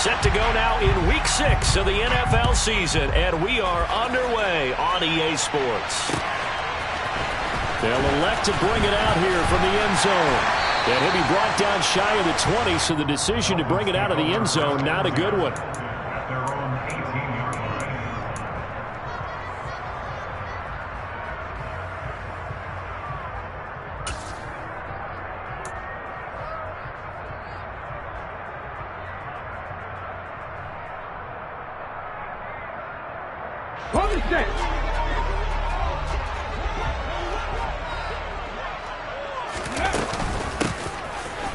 Set to go now in Week 6 of the NFL season, and we are underway on EA Sports. They'll elect to bring it out here from the end zone. And he'll be brought down shy of the 20, so the decision to bring it out of the end zone, not a good one.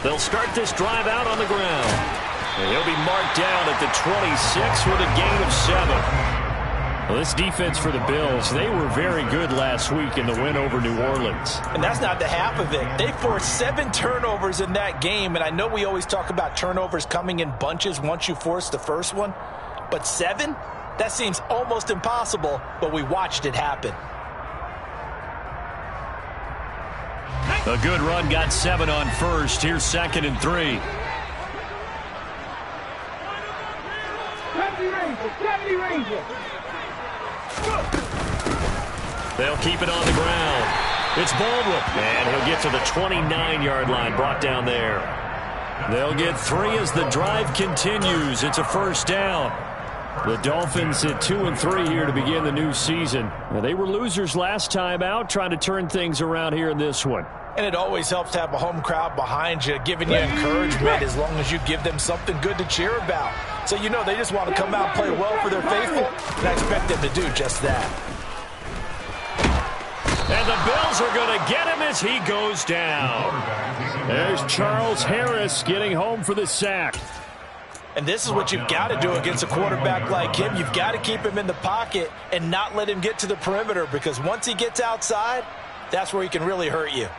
They'll start this drive out on the ground. And he'll be marked down at the 26 with a gain of 7. Well, this defense for the Bills, they were very good last week in the win over New Orleans. And that's not the half of it. They forced 7 turnovers in that game, and I know we always talk about turnovers coming in bunches once you force the first one, but 7? That seems almost impossible, but we watched it happen. A good run, got 7 on first. Here's 2nd and 3. 70 Rangers. They'll keep it on the ground. It's Baldwin, and he'll get to the 29-yard line, brought down there. They'll get 3 as the drive continues. It's a first down. The Dolphins at 2-3 here to begin the new season. Well, they were losers last time out, trying to turn things around here in this one. And it always helps to have a home crowd behind you, giving you encouragement as long as you give them something good to cheer about. So you know they just want to come out and play well for their faithful, and I expect them to do just that. And the Bills are going to get him as he goes down. There's Charles Harris getting home for the sack. And this is what you've got to do against a quarterback like him. You've got to keep him in the pocket and not let him get to the perimeter, because once he gets outside, that's where he can really hurt you.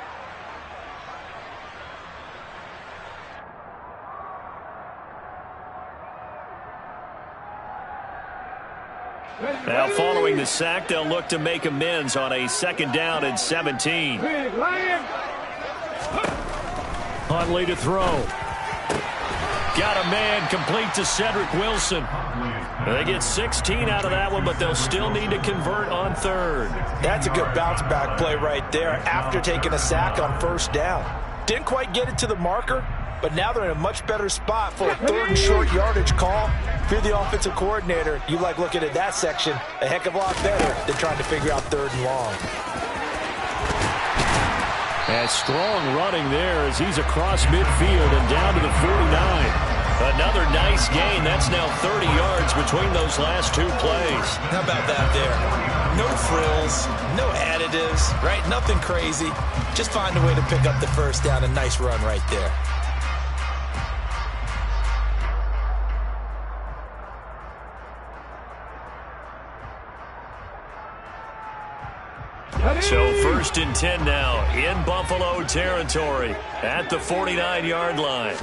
Now following the sack, they'll look to make amends on a 2nd down and 17. Huntley to throw. Got a man complete to Cedric Wilson. They get 16 out of that one, but they'll still need to convert on 3rd. That's a good bounce back play right there after taking a sack on 1st down. Didn't quite get it to the marker, but now they're in a much better spot for a 3rd and short yardage call. If you're the offensive coordinator, you like looking at that section a heck of a lot better than trying to figure out 3rd and long. And strong running there as he's across midfield and down to the 49. Another nice gain. That's now 30 yards between those last 2 plays. How about that there? No frills, no additives, right? Nothing crazy. Just find a way to pick up the 1st down. A nice run right there. So 1st and 10 now in Buffalo territory at the 49-yard line.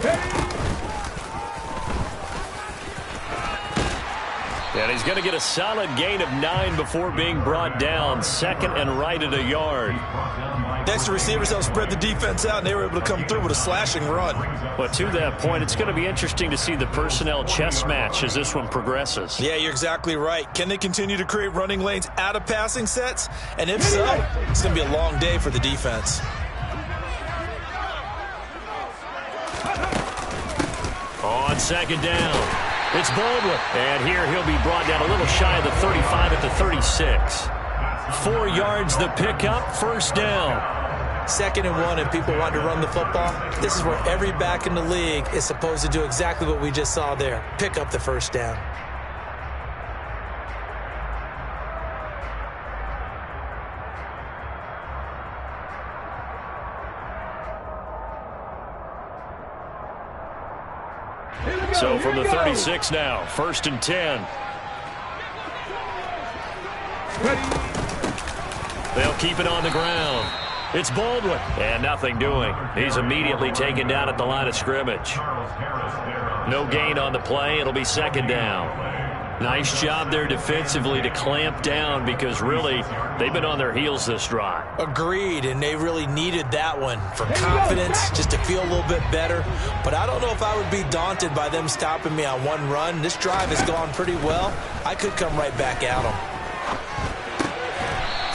And he's going to get a solid gain of 9 before being brought down. 2nd and right at a yard. Next, the receivers helped spread the defense out, and they were able to come through with a slashing run. Well, to that point, it's going to be interesting to see the personnel chess match as this one progresses. Yeah, you're exactly right. Can they continue to create running lanes out of passing sets? And if so, it's going to be a long day for the defense. On 2nd down, it's Baldwin. And here he'll be brought down a little shy of the 35 at the 36. 4 yards the pickup, 1st down. 2nd and 1, and people want to run the football. This is where every back in the league is supposed to do exactly what we just saw there. Pick up the 1st down. So from the 36 now, 1st and 10. They'll keep it on the ground. It's Baldwin, and nothing doing. He's immediately taken down at the line of scrimmage. No gain on the play. It'll be 2nd down. Nice job there defensively to clamp down because really they've been on their heels this drive. Agreed, and they really needed that one for confidence, just to feel a little bit better. But I don't know if I would be daunted by them stopping me on one run. This drive has gone pretty well. I could come right back at them.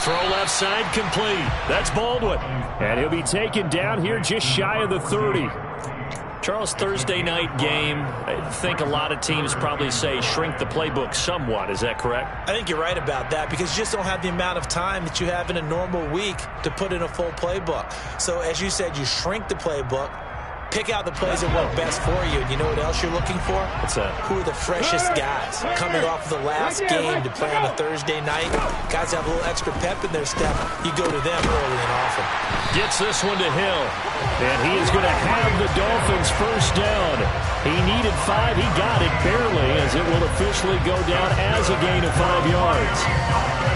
Throw left side complete. That's Baldwin. And he'll be taken down here just shy of the 30. Charles, Thursday night game, I think a lot of teams probably say shrink the playbook somewhat. Is that correct? I think you're right about that because you just don't have the amount of time that you have in a normal week to put in a full playbook. So as you said, you shrink the playbook, pick out the plays that work best for you. And you know what else you're looking for? What's that? Who are the freshest guys coming off the last game to play on a Thursday night? Guys have a little extra pep in their step. You go to them early and often. Gets this one to Hill. And he is going to have the Dolphins first down. He needed 5. He got it barely as it will officially go down as a gain of 5 yards.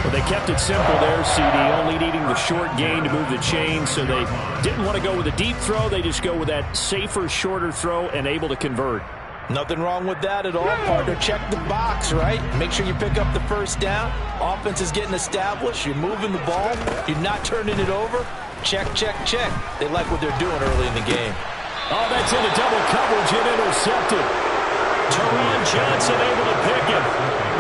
Well, they kept it simple there, CD, only needing the short gain to move the chain, so they didn't want to go with a deep throw. They just go with that safer, shorter throw and able to convert. Nothing wrong with that at all, partner. Check the box, right? Make sure you pick up the first down. Offense is getting established. You're moving the ball. You're not turning it over. Check, check, check. They like what they're doing early in the game. Oh, that's into double coverage and intercepted. Taron Johnson able to pick him.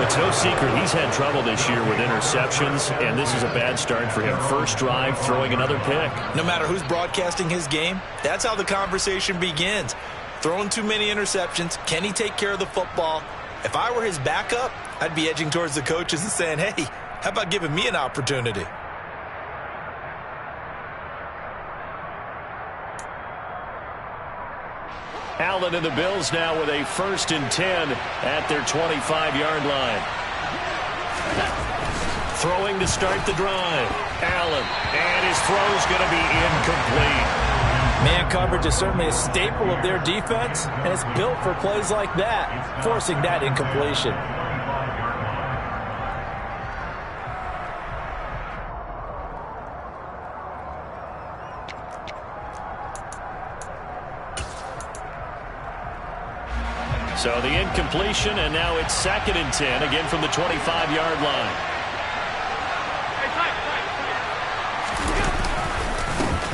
It's no secret he's had trouble this year with interceptions, and this is a bad start for him. First drive, throwing another pick. No matter who's broadcasting his game, that's how the conversation begins. Throwing too many interceptions. Can he take care of the football? If I were his backup, I'd be edging towards the coaches and saying, hey, how about giving me an opportunity? Allen and the Bills now with a 1st and 10 at their 25-yard line. Throwing to start the drive. Allen, and his throw's going to be incomplete. Man coverage is certainly a staple of their defense, and it's built for plays like that, forcing that incompletion. So the incompletion, and now it's 2nd and 10, again from the 25-yard line.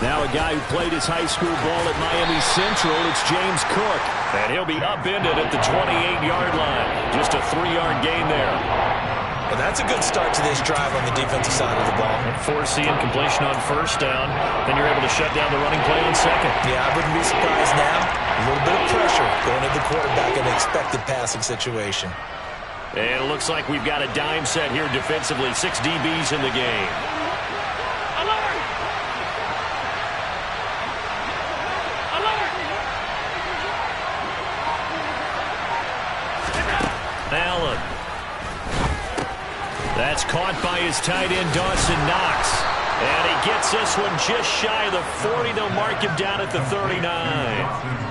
Now a guy who played his high school ball at Miami Central, it's James Cook. And he'll be upended at the 28-yard line. Just a 3-yard gain there. Well, that's a good start to this drive on the defensive side of the ball. Force the incompletion on first down. Then you're able to shut down the running play on second. Yeah, I wouldn't be surprised now. A little bit of pressure going to the quarterback in an expected passing situation. And it looks like we've got a dime set here defensively. 6 DBs in the game. Allen. That's caught by his tight end, Dawson Knox. And he gets this one just shy of the 40. They'll mark him down at the 39.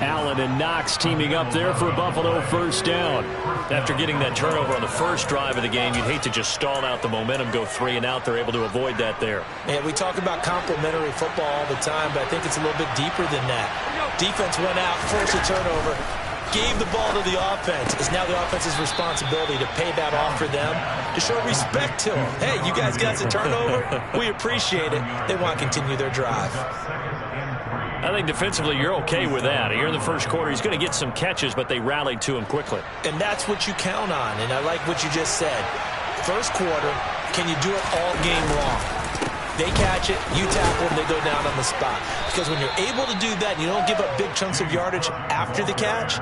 Allen and Knox teaming up there for a Buffalo first down. After getting that turnover on the first drive of the game, you'd hate to just stall out the momentum, go 3 and out. They're able to avoid that there. Yeah, we talk about complementary football all the time, but I think it's a little bit deeper than that. Defense went out, forced a turnover, gave the ball to the offense. It's now the offense's responsibility to pay that off for them, to show respect to them. Hey, you guys got a turnover? We appreciate it. They want to continue their drive. I think defensively you're okay with that. Here in the first quarter, he's going to get some catches, but they rallied to him quickly. And that's what you count on, and I like what you just said. First quarter, can you do it all game long? They catch it, you tackle them, they go down on the spot. Because when you're able to do that, you don't give up big chunks of yardage after the catch,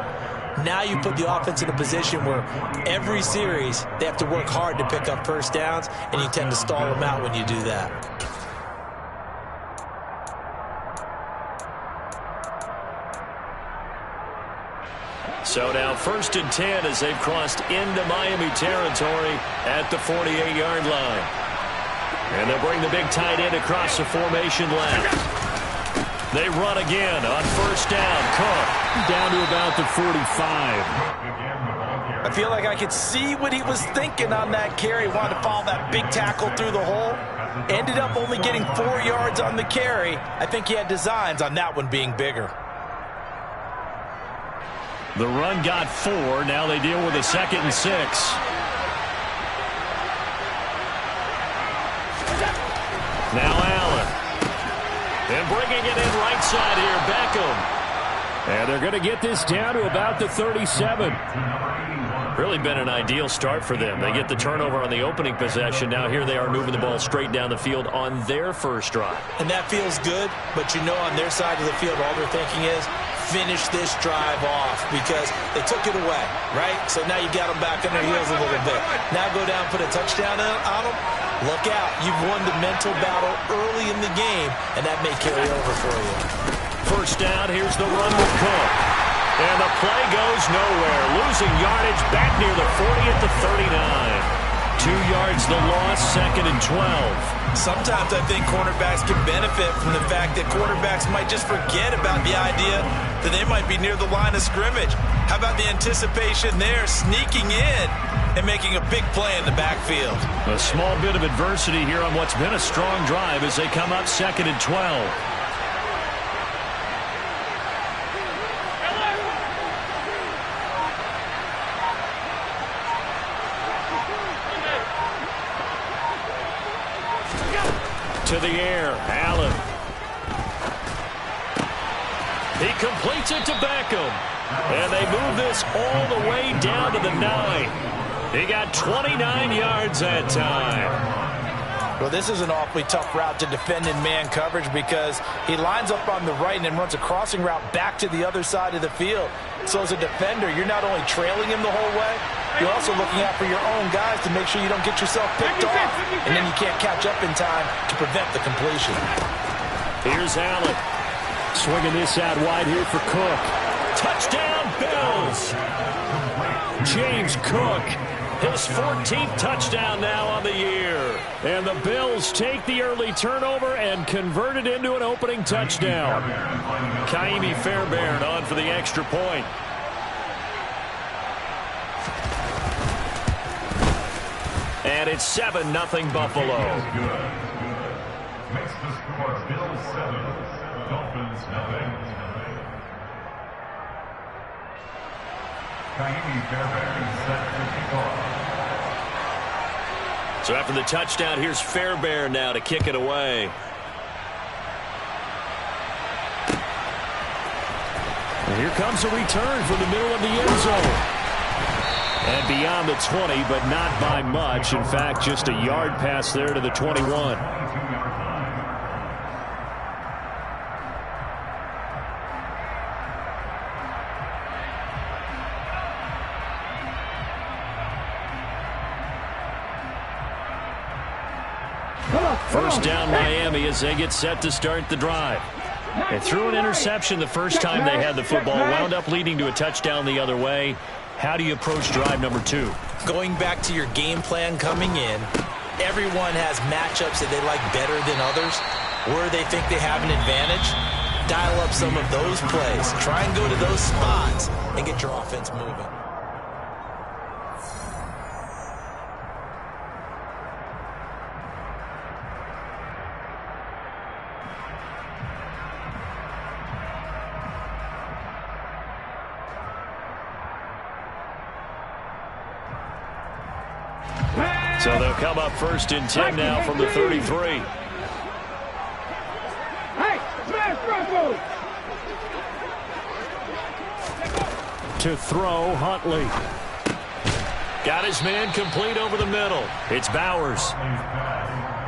now you put the offense in a position where every series they have to work hard to pick up first downs, and you tend to stall them out when you do that. So now 1st and 10 as they've crossed into Miami territory at the 48-yard line. And they'll bring the big tight end across the formation left. They run again on first down. Cook down to about the 45. I feel like I could see what he was thinking on that carry. Wanted to follow that big tackle through the hole. Ended up only getting 4 yards on the carry. I think he had designs on that one being bigger. The run got 4. Now they deal with a 2nd and 6. Now Allen. And bringing it in right side here, Beckham. And they're going to get this down to about the 37. Really been an ideal start for them. They get the turnover on the opening possession. Now here they are moving the ball straight down the field on their first drive. And that feels good, but you know on their side of the field, all they're thinking is finish this drive off because they took it away, right? So now you got them back on their heels a little bit. Now go down, put a touchdown on them. Look out. You've won the mental battle early in the game, and that may carry over for you. First down, here's the run with Cook. And the play goes nowhere. Losing yardage back near the 40 at the 39. 2 yards the loss, 2nd and 12. Sometimes I think cornerbacks can benefit from the fact that quarterbacks might just forget about the idea that they might be near the line of scrimmage. How about the anticipation there, sneaking in and making a big play in the backfield? A small bit of adversity here on what's been a strong drive as they come up 2nd and 12. To the air, Allen. He completes it to Beckham. And they move this all the way down to the 9. He got 29 yards that time. Well, this is an awfully tough route to defend in man coverage because he lines up on the right and then runs a crossing route back to the other side of the field. So as a defender, you're not only trailing him the whole way, you're also looking out for your own guys to make sure you don't get yourself picked off. And then you can't catch up in time to prevent the completion. Here's Allen. Swinging this out wide here for Cook. Touchdown, Bills! James Cook. His 14th touchdown now on the year. And the Bills take the early turnover and convert it into an opening touchdown. Ka'imi Fairbairn on for the extra point. And it's 7-0 Buffalo. Makes the score Bills 7, Dolphins 0. Ka'imi Fairbairn set to kick off. So after the touchdown, here's Fairbairn now to kick it away. And here comes a return from the middle of the end zone. And beyond the 20, but not by much. In fact, just a yard pass there to the 21. First down Miami as they get set to start the drive. They threw an interception the first time they had the football, wound up leading to a touchdown the other way. How do you approach drive number 2? Going back to your game plan coming in, everyone has matchups that they like better than others. Where they think they have an advantage, dial up some of those plays. Try and go to those spots and get your offense moving. So they'll come up 1st and 10 now from the 33. To throw, Huntley. Got his man complete over the middle. It's Bowers.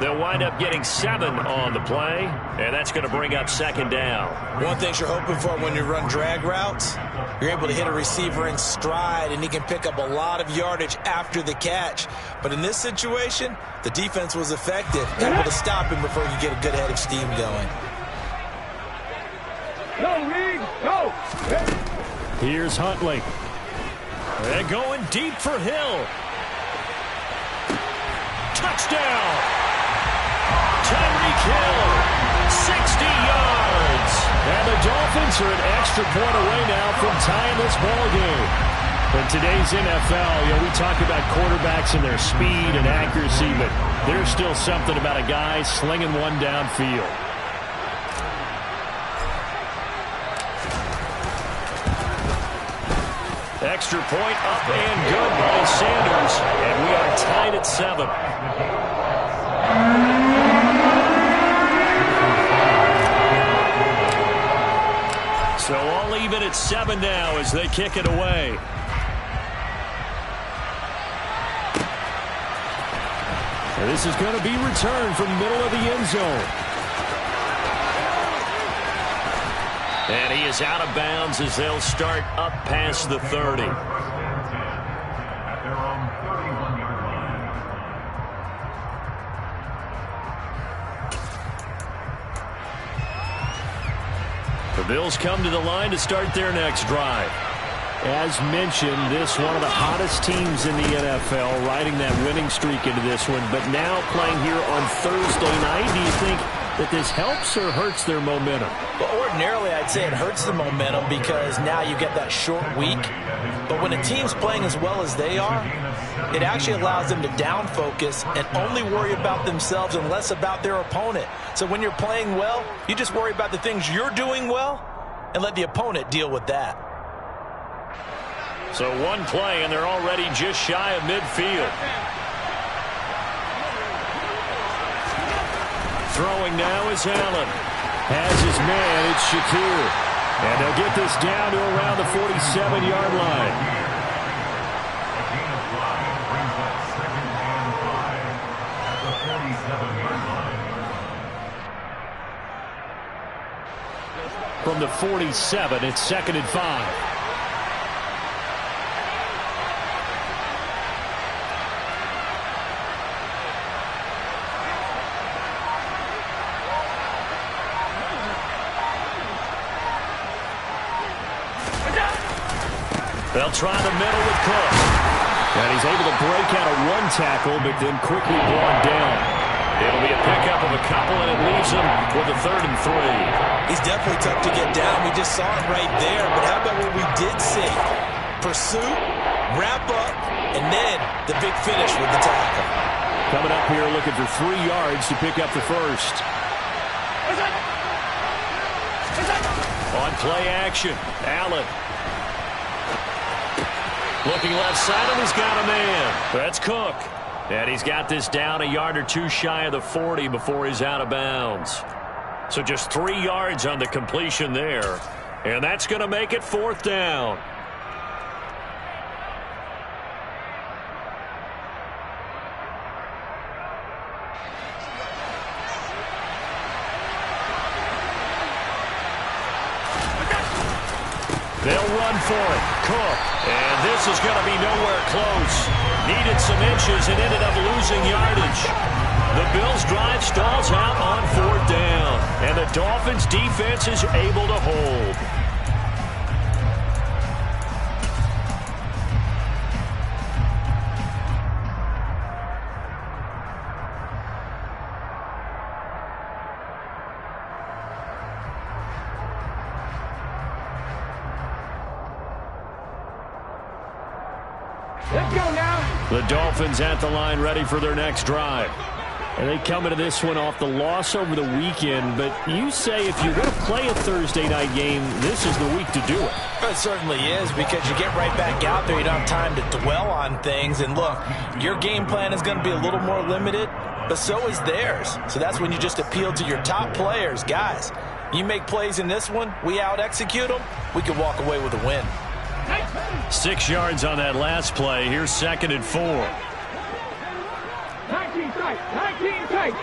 They'll wind up getting 7 on the play, and that's going to bring up 2nd down. One thing you're hoping for when you run drag routes, you're able to hit a receiver in stride, and he can pick up a lot of yardage after the catch. But in this situation, the defense was effective, able to stop him before you get a good head of steam going. Go! Here's Huntley. They're going deep for Hill. Touchdown! Tyreek Hill, 60 yards. And the Dolphins are an extra point away now from tying this ball game. In today's NFL, we talk about quarterbacks and their speed and accuracy, but there's still something about a guy slinging one downfield. Extra point up and good by Sanders. And we are tied at 7. So all even at 7 now as they kick it away. And this is going to be returned from the middle of the end zone. And he is out of bounds as they'll start up past the 30. At their own 31-yard line. The Bills come to the line to start their next drive. As mentioned, this one of the hottest teams in the NFL, riding that winning streak into this one. But now playing here on Thursday night, do you think that this helps or hurts their momentum? But ordinarily, I'd say it hurts the momentum because now you get that short week. But when a team's playing as well as they are, it actually allows them to down focus and only worry about themselves and less about their opponent. So when you're playing well, you just worry about the things you're doing well and let the opponent deal with that. So one play, and they're already just shy of midfield. Throwing now is Allen. Has his man, it's Shakir. And they'll get this down to around the 47-yard line. A gain of 5 brings up 2nd and 5 at the 47-yard line. From the 47, it's 2nd and 5. They'll try the middle with Cook. And he's able to break out of one tackle, but then quickly brought down. It'll be a pickup of a couple, and it leaves him with a 3rd and 3. He's definitely tough to get down. We just saw it right there. But how about what we did see? Pursuit, wrap up, and then the big finish with the tackle. Coming up here looking for 3 yards to pick up the first. On play action, Allen. Looking left side, and he's got a man. That's Cook. And he's got this down a yard or two shy of the 40 before he's out of bounds. So just 3 yards on the completion there. And that's going to make it 4th down. They'll run for it. Cook. And this is going to be nowhere close. Needed some inches and ended up losing yardage. The Bills' drive stalls out on 4th down. And the Dolphins' defense is able to hold. Let's go now. The Dolphins at the line ready for their next drive. And they come into this one off the loss over the weekend. But you say if you're going to play a Thursday night game, this is the week to do it. It certainly is, because you get right back out there. You don't have time to dwell on things. And look, your game plan is going to be a little more limited, but so is theirs. So that's when you just appeal to your top players. Guys, you make plays in this one, we out-execute them, we can walk away with a win. 6 yards on that last play. Here's 2nd and 4. 19 tight. 19 tight.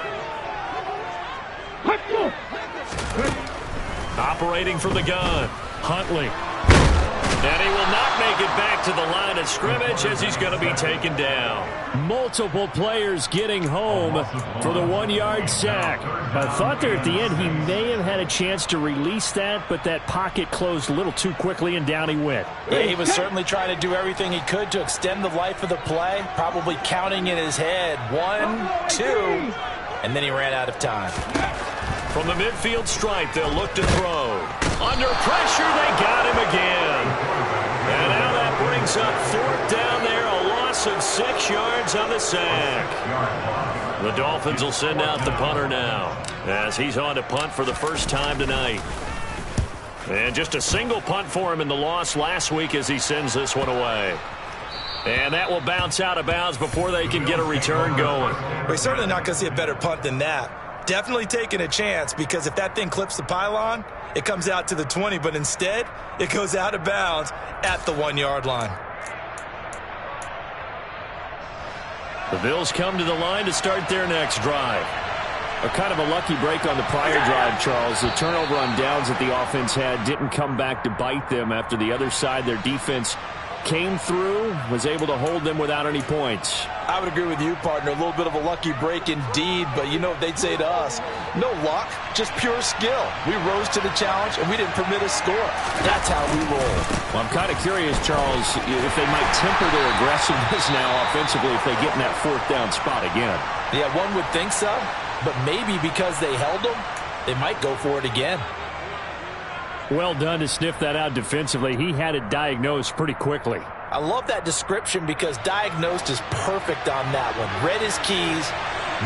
Operating from the gun, Huntley. And he will not make it back to the line of scrimmage as he's going to be taken down. Multiple players getting home for the 1-yard sack. I thought there at the end he may have had a chance to release that, but that pocket closed a little too quickly, and down he went. Yeah, he was certainly trying to do everything he could to extend the life of the play, probably counting in his head 1, 2, and then he ran out of time. From the midfield stripe, they'll look to throw. Under pressure, they got him again. And now that brings up 4th down there, a loss of 6 yards on the sack. The Dolphins will send out the punter now, as he's on to punt for the first time tonight. And just a single punt for him in the loss last week as he sends this one away. And that will bounce out of bounds before they can get a return going. We're certainly not going to see a better punt than that. Definitely taking a chance, because if that thing clips the pylon, it comes out to the 20, but instead it goes out of bounds at the 1-yard line. The Bills come to the line to start their next drive. A kind of a lucky break on the prior drive, Charles. The turnover on downs that the offense had didn't come back to bite them after the other side. Their defense came through, was able to hold them without any points. I would agree with you, partner. A little bit of a lucky break indeed, but you know what they'd say to us? No luck, just pure skill. We rose to the challenge, and we didn't permit a score. That's how we roll. Well, I'm kind of curious, Charles, if they might temper their aggressiveness now offensively if they get in that 4th down spot again. Yeah, one would think so, but maybe because they held them, they might go for it again. Well done to sniff that out defensively. He had it diagnosed pretty quickly. I love that description because diagnosed is perfect on that one. Read his keys,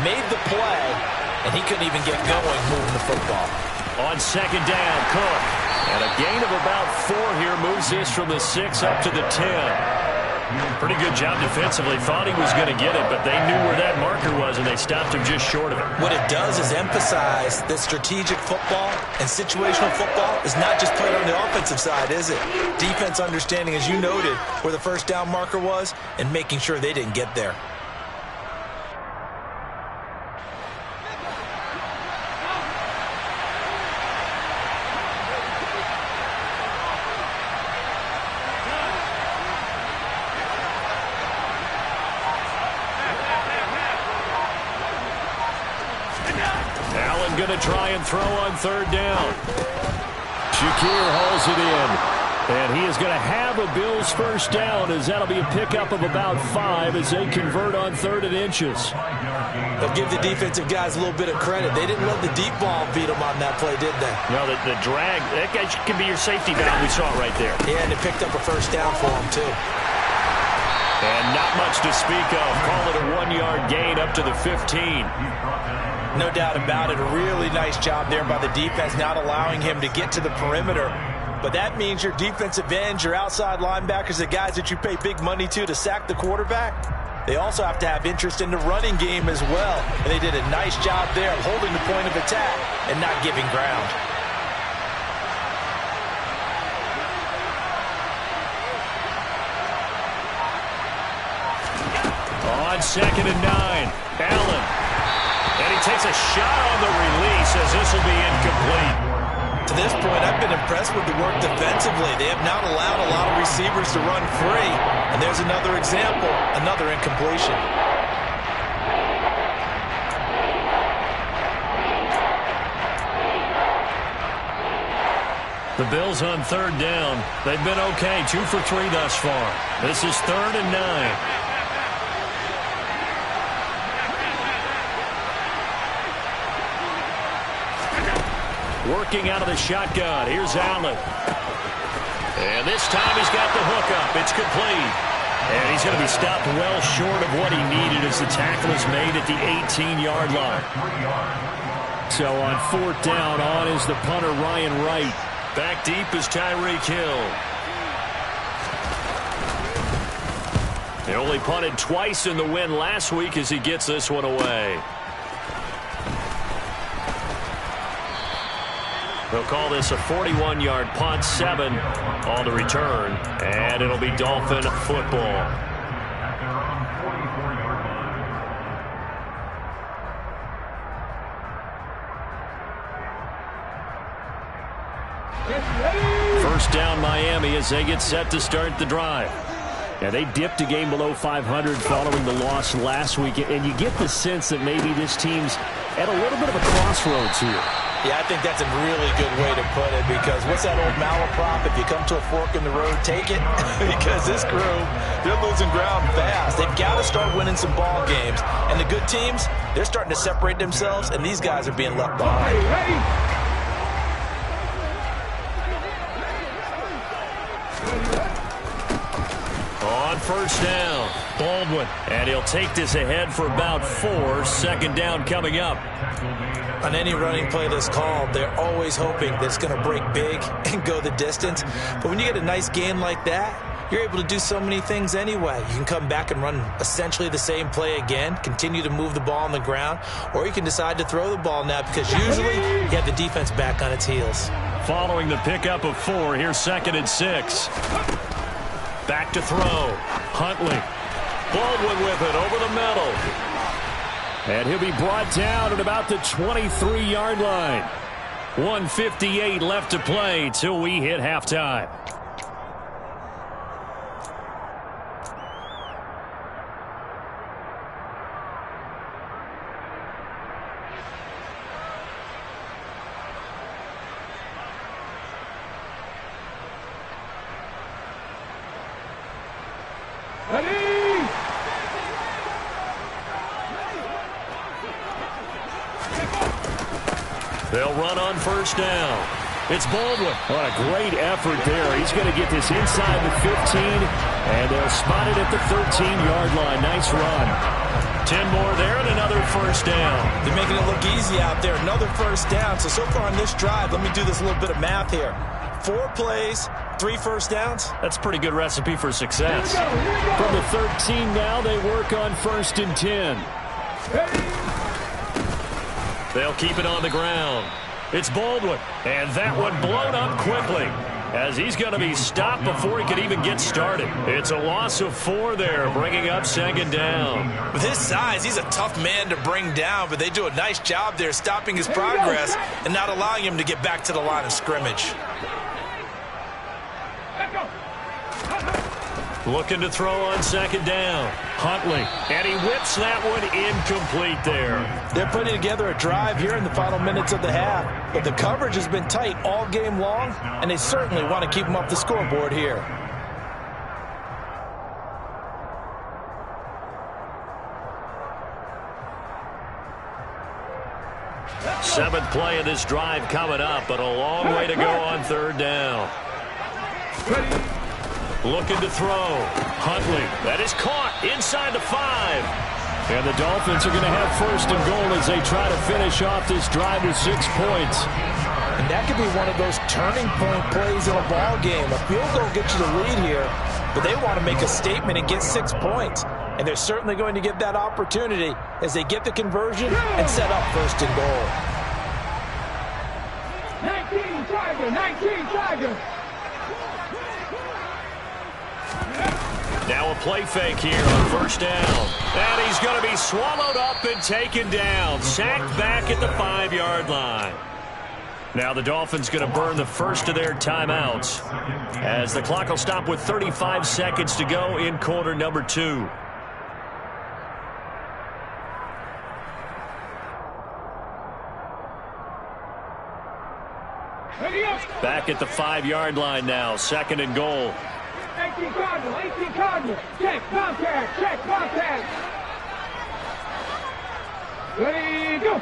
made the play, and he couldn't even get going moving the football. On 2nd down, Cook. And a gain of about 4 here moves this from the 6 up to the 10. Pretty good job defensively. Thought he was going to get it, but they knew where that marker was, and they stopped him just short of it. What it does is emphasize that strategic football and situational football is not just played on the offensive side, is it? Defense understanding, as you noted, where the 1st down marker was and making sure they didn't get there. Going to try and throw on 3rd down. Shakir hauls it in. And he is going to have a Bills 1st down, as that'll be a pickup of about 5 as they convert on 3rd and inches. They'll give the defensive guys a little bit of credit. They didn't let the deep ball beat them on that play, did they? No, the drag, that guy can be your safety valve. We saw it right there. Yeah, and it picked up a 1st down for them, too. And not much to speak of. Call it a 1-yard gain up to the 15. No doubt about it. A really nice job there by the defense, not allowing him to get to the perimeter. But that means your defensive ends, your outside linebackers, the guys that you pay big money to sack the quarterback, they also have to have interest in the running game as well. And they did a nice job there of holding the point of attack and not giving ground. On 2nd and 9, Allen. And he takes a shot on the release as this will be incomplete. To this point, I've been impressed with the work defensively. They have not allowed a lot of receivers to run free. And there's another example, another incompletion. The Bills on 3rd down. They've been okay, 2 for 3 thus far. This is 3rd and 9. Working out of the shotgun. Here's Allen. And this time he's got the hook up. It's complete. And he's going to be stopped well short of what he needed as the tackle is made at the 18-yard line. So on 4th down, on is the punter, Ryan Wright. Back deep is Tyreek Hill. They only punted twice in the win last week as he gets this one away. They'll call this a 41-yard punt, 7 on the return, and it'll be Dolphin football. First down Miami as they get set to start the drive. Yeah, they dipped a game below 500 following the loss last week, and you get the sense that maybe this team's at a little bit of a crossroads here. Yeah, I think that's a really good way to put it, because what's that old malaprop? If you come to a fork in the road, take it. Because this crew, they're losing ground fast. They've got to start winning some ball games. And the good teams, they're starting to separate themselves, and these guys are being left behind. On on first down. Baldwin. And he'll take this ahead for about 4. Second down coming up. On any running play that's called, they're always hoping that it's going to break big and go the distance. But when you get a nice gain like that, you're able to do so many things anyway. You can come back and run essentially the same play again, continue to move the ball on the ground, or you can decide to throw the ball now because usually you have the defense back on its heels. Following the pickup of 4, here's 2nd and 6. Back to throw. Huntley. Baldwin with it over the middle. And he'll be brought down at about the 23-yard line. 1:58 left to play till we hit halftime. They'll run on first down. It's Baldwin. What a great effort there. He's going to get this inside the 15, and they'll spot it at the 13-yard line. Nice run. 10 more there and another first down. They're making it look easy out there. Another first down. So far on this drive, let me do this little bit of math here. 4 plays, 3 first downs. That's a pretty good recipe for success. From the 13 now, they work on 1st and 10. They'll keep it on the ground. It's Baldwin. And that one blown up quickly as he's going to be stopped before he could even get started. It's a loss of 4 there, bringing up 2nd down. With his size, he's a tough man to bring down, but they do a nice job there stopping his progress and not allowing him to get back to the line of scrimmage. Looking to throw on 2nd down. Huntley. And he whips that one incomplete there. They're putting together a drive here in the final minutes of the half, but the coverage has been tight all game long, and they certainly want to keep them off the scoreboard here. Seventh play of this drive coming up, but a long way to go on 3rd down. Looking to throw. Huntley. That is caught inside the 5. And the Dolphins are going to have 1st and goal as they try to finish off this drive with 6 points. And that could be one of those turning point plays in a ball game. A field goal gets you the lead here, but they want to make a statement and get 6 points. And they're certainly going to get that opportunity as they get the conversion and set up 1st and goal. 19 Tiger, 19 Tiger. Now a play fake here on 1st down. And he's going to be swallowed up and taken down. Sacked back at the 5-yard line. Now the Dolphins going to burn the first of their timeouts as the clock will stop with 35 seconds to go in quarter number 2. Back at the 5-yard line now. 2nd and goal. 18 Cardinal, 18 Cardinal. Check, contact, check, contact. Ready, go.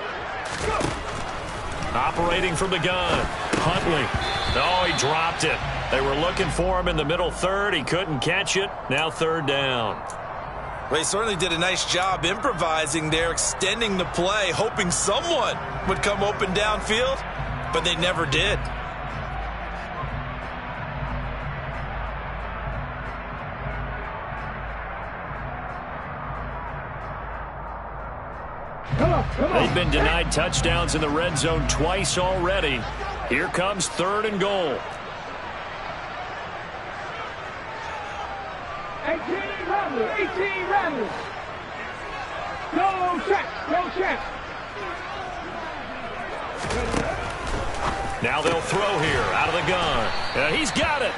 Go. Operating from the gun. Huntley. Oh, he dropped it. They were looking for him in the middle 3rd. He couldn't catch it. Now 3rd down. Well, he certainly did a nice job improvising there, extending the play, hoping someone would come open downfield, but they never did. They've been denied touchdowns in the red zone twice already. Here comes 3rd and goal. 18 Ramblers, 18 Ramblers. Go check, go check. Now they'll throw here out of the gun. And he's got it.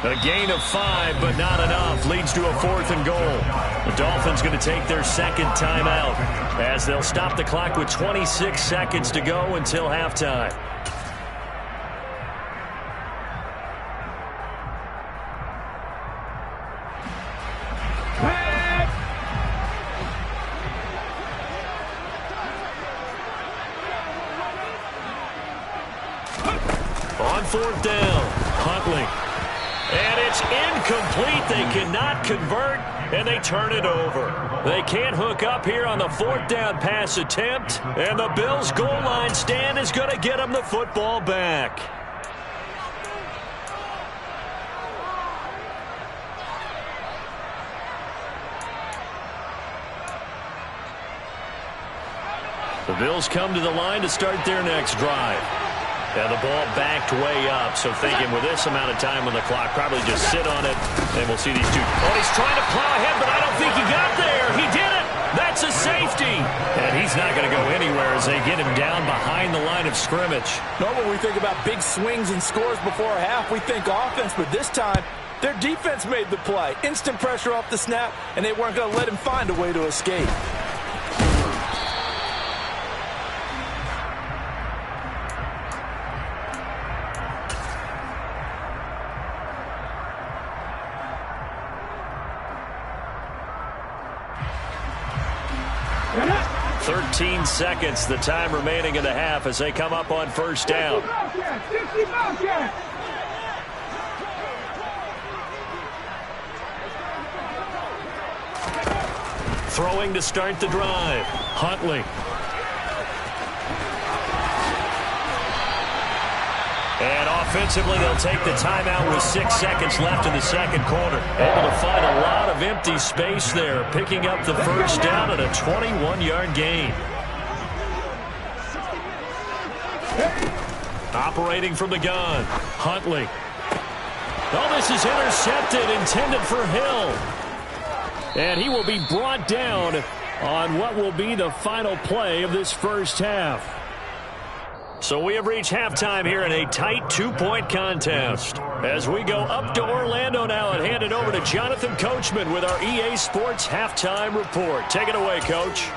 A gain of 5, but not enough. Leads to a 4th and goal. The Dolphins going to take their 2nd timeout as they'll stop the clock with 26 seconds to go until halftime. On 4th down, Huntley. And it's incomplete. They cannot convert, and they turn it over. They can't hook up here on the 4th down pass attempt, and the Bills' goal line stand is going to get them the football back. The Bills come to the line to start their next drive. And the ball backed way up, so thinking with this amount of time on the clock, probably just sit on it, and we'll see these two. Oh, he's trying to plow ahead, but I don't think he got there. He did it. That's a safety. And he's not going to go anywhere as they get him down behind the line of scrimmage. Normally we think about big swings and scores before a half. We think offense, but this time their defense made the play. Instant pressure off the snap, and they weren't going to let him find a way to escape. Get up. 13 seconds, the time remaining in the half as they come up on first down. 60 Bobcats. Throwing to start the drive. Huntley. And offensively, they'll take the timeout with 6 seconds left in the second quarter. Able to find a lot of empty space there, picking up the first down at a 21-yard gain. Operating from the gun, Huntley. Oh, this is intercepted, intended for Hill. And he will be brought down on what will be the final play of this first half. So we have reached halftime here in a tight 2-point contest. As we go up to Orlando now and hand it over to Jonathan Coachman with our EA Sports Halftime Report. Take it away, Coach.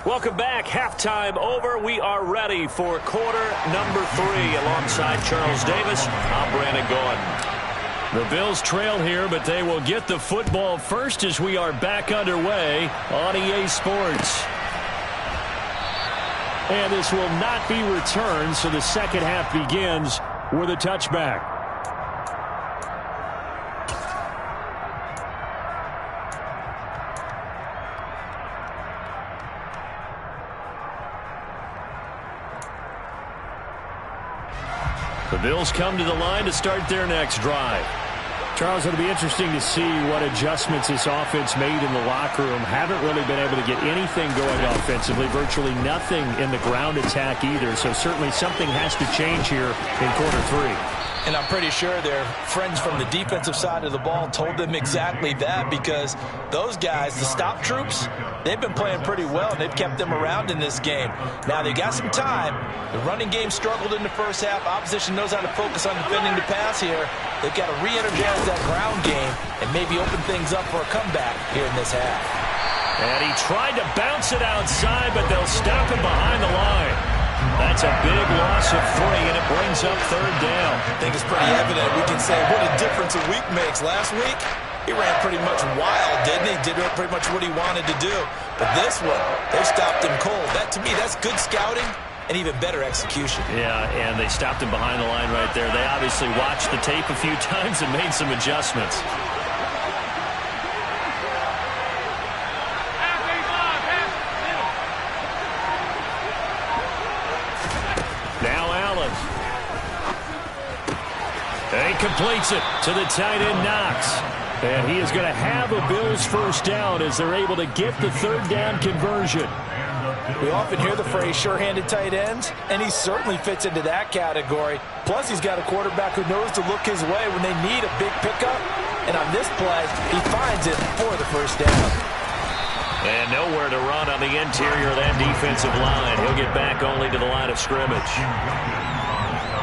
Welcome back. Halftime over. We are ready for quarter number 3. Alongside Charles Davis, I'm Brandon Gaudin. The Bills trail here, but they will get the football first as we are back underway on EA Sports. And this will not be returned, so the second half begins with a touchback. The Bills come to the line to start their next drive. Charles, it'll be interesting to see what adjustments this offense made in the locker room. Haven't really been able to get anything going offensively. Virtually nothing in the ground attack either. So certainly something has to change here in quarter 3. And I'm pretty sure their friends from the defensive side of the ball told them exactly that, because those guys, the stop troops, they've been playing pretty well, and they've kept them around in this game. Now, they got some time. The running game struggled in the first half. Opposition knows how to focus on defending the pass here. They've got to re-energize that ground game and maybe open things up for a comeback here in this half. And he tried to bounce it outside, but they'll stop him behind the line. That's a big loss of 3, and it brings up third down. I think it's pretty evident. We can say what a difference a week makes. Last week, he ran pretty much wild, didn't he? Did pretty much what he wanted to do. But this one, they stopped him cold. That, to me, that's good scouting and even better execution. Yeah, and they stopped him behind the line right there. They obviously watched the tape a few times and made some adjustments. And he completes it to the tight end, Knox. And he is going to have a Bills first down as they're able to get the third down conversion. We often hear the phrase sure-handed tight ends, and he certainly fits into that category. Plus, he's got a quarterback who knows to look his way when they need a big pickup. And on this play, he finds it for the first down. And nowhere to run on the interior of that defensive line. He'll get back only to the line of scrimmage.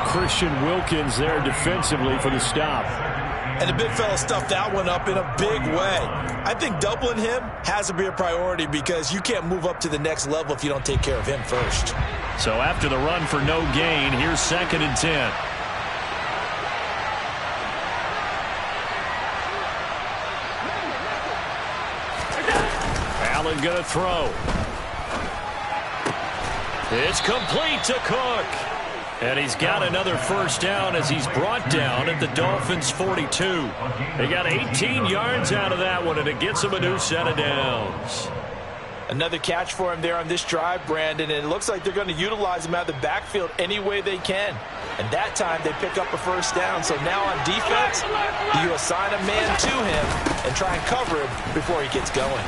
Christian Wilkins there defensively for the stop. And the big fella stuffed that one up in a big way. I think doubling him has to be a priority, because you can't move up to the next level if you don't take care of him first. So after the run for no gain, here's 2nd and 10. Allen going to throw. It's complete to Cook. And he's got another first down as he's brought down at the Dolphins' 42. He got 18 yards out of that one, and it gets him a new set of downs. Another catch for him there on this drive, Brandon, and it looks like they're going to utilize him out of the backfield any way they can. And that time they pick up a first down. So now on defense, you assign a man to him and try and cover him before he gets going.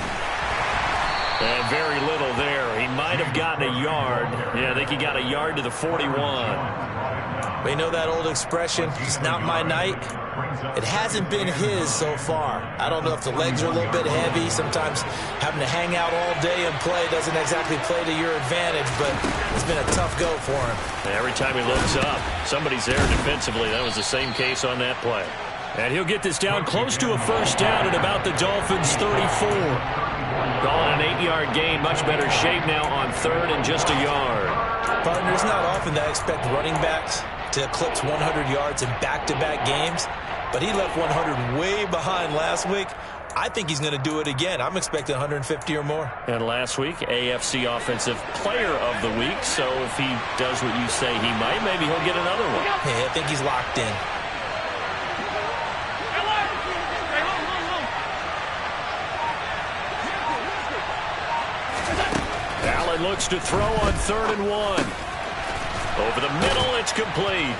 And very little there. He might have gotten a yard. Yeah, I think he got a yard to the 41. We know that old expression, it's not my night. It hasn't been his so far. I don't know if the legs are a little bit heavy. Sometimes having to hang out all day and play doesn't exactly play to your advantage, but it's been a tough go for him. Every time he looks up, somebody's there defensively. That was the same case on that play. And he'll get this down close to a first down at about the Dolphins' 34. Calling an 8-yard gain, much better shape now on third and just a yard. Partner, it's not often that I expect running backs to eclipse 100 yards in back-to-back games, but he left 100 way behind last week. I think he's going to do it again. I'm expecting 150 or more. And last week, AFC Offensive Player of the Week, so if he does what you say he might, maybe he'll get another one. Hey, I think he's locked in. Allen looks to throw on 3rd and 1. Over the middle, it's complete.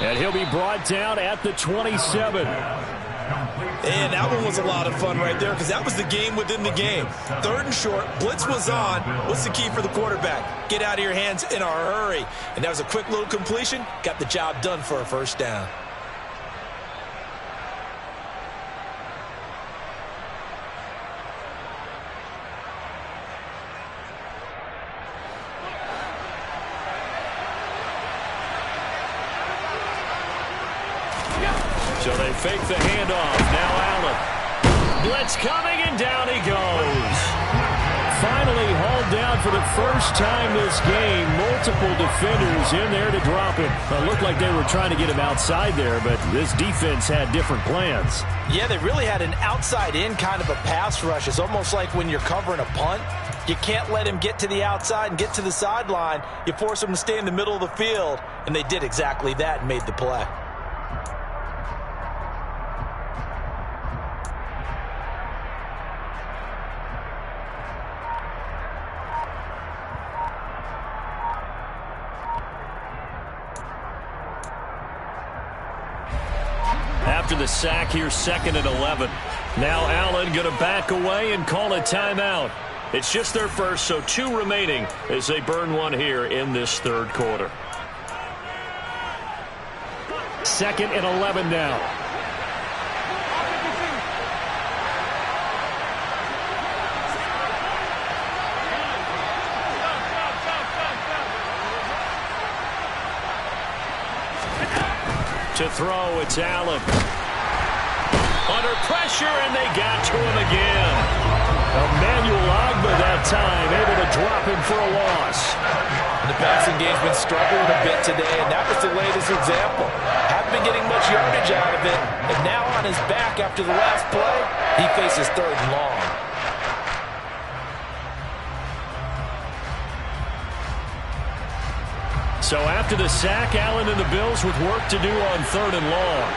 And he'll be brought down at the 27. And that one was a lot of fun right there because that was the game within the game. 3rd and short, blitz was on. What's the key for the quarterback? Get out of your hands in a hurry. And that was a quick little completion. Got the job done for a first down. So they fake the handoff. Now Allen. Blitz coming, and down he goes. Finally hauled down for the first time this game. Multiple defenders in there to drop him. It looked like they were trying to get him outside there, but this defense had different plans. Yeah, they really had an outside-in kind of a pass rush. It's almost like when you're covering a punt. You can't let him get to the outside and get to the sideline. You force him to stay in the middle of the field, and they did exactly that and made the play. After the sack, here's 2nd and 11. Now Allen going to back away and call a timeout. It's just their first, so 2 remaining as they burn one here in this 3rd quarter. 2nd and 11 now. To throw, it's Allen. Under pressure, and they got to him again. Emmanuel Ogbah that time, able to drop him for a loss. The passing game's been struggling a bit today, and that was the latest example. Haven't been getting much yardage out of it, and now on his back after the last play, he faces 3rd and long. So after the sack, Allen and the Bills with work to do on 3rd and long.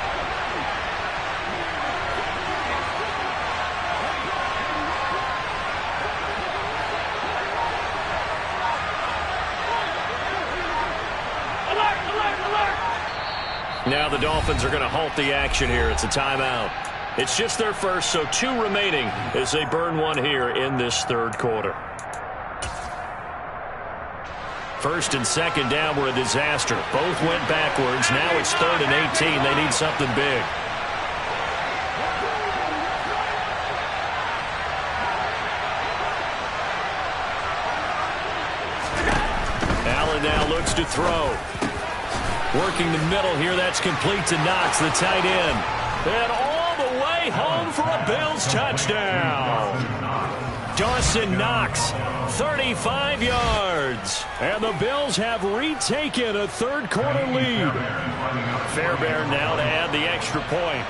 Now the Dolphins are going to halt the action here. It's a timeout. It's just their first, so 2 remaining as they burn one here in this 3rd quarter. 1st and 2nd down were a disaster. Both went backwards. Now it's 3rd and 18. They need something big. Allen now looks to throw. Working the middle here. That's complete to Knox, the tight end. And all the way home for a Bills touchdown. Dawson Knox, 35 yards. And the Bills have retaken a 3rd quarter lead. Fairbairn now to add the extra point.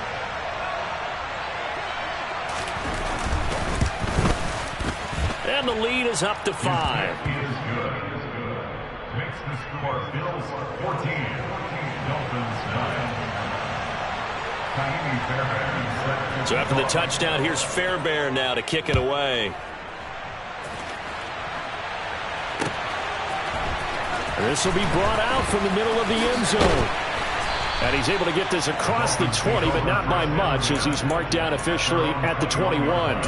And the lead is up to 5. Is good. Makes the score Bills 14, Dolphins 9. So after the touchdown, here's Fairbairn now to kick it away. This will be brought out from the middle of the end zone. And he's able to get this across the 20, but not by much, as he's marked down officially at the 21.